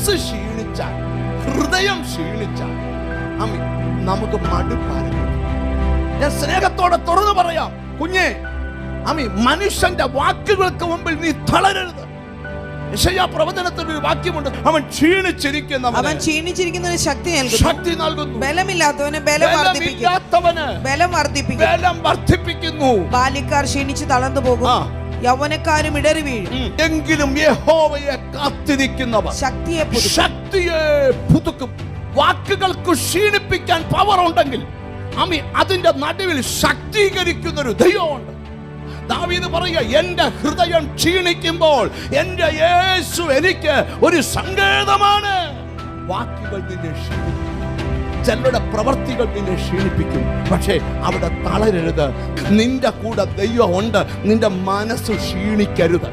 മനസ്സ് ക്ഷീണിച്ചാൽ, ഹൃദയം ക്ഷീണിച്ചാൽ നമുക്ക് മടുപ്പാരും. ഞാൻ സ്നേഹത്തോടെ തുറന്നു പറയാം, കുഞ്ഞെ, മനുഷ്യന്റെ വാക്കുകൾക്ക് മുമ്പിൽ നീ തളരരുത്. യെശയ്യാ പ്രവചനത്തിൽ ഒരു വാക്യമുണ്ട്, അവൻ ക്ഷീണിച്ചിരിക്കുന്നവന് ശക്തി നൽകുന്നു, ബലമില്ലാത്തവന് ബലം വർദ്ധിപ്പിക്കുന്നു. ബാല്യക്കാർ ക്ഷീണിച്ച് തളർന്നു പോകും, യൗവനക്കാരും ഇടറി വീഴും. എങ്കിലും യഹോവയെ കാത്തിരിക്കുന്നവർ ശക്തിയെ പുതുക്കും. വാക്കുകൾക്ക് ക്ഷീണിപ്പിക്കാൻ പവർ ഉണ്ടെങ്കിൽ അതിന്റെ നടുവിൽ ശക്തീകരിക്കുന്നൊരു ദൈവമുണ്ട്. ദാവീദ് പറയുക, എന്റെ ഹൃദയം ക്ഷീണിക്കുമ്പോൾ എന്റെ യേശു എനിക്ക് ഒരു സങ്കേതമാണ്. വാക്കുകൾ നിന്നെ ക്ഷീണിക്കും, ചിലരുടെ പ്രവർത്തികൾ നിന്നെ ക്ഷീണിപ്പിക്കും. പക്ഷേ അവിടെ തളരരുത്. നിന്റെ കൂടെ ദൈവം ഉണ്ട്. നിന്റെ മനസ്സ് ക്ഷീണിക്കരുത്.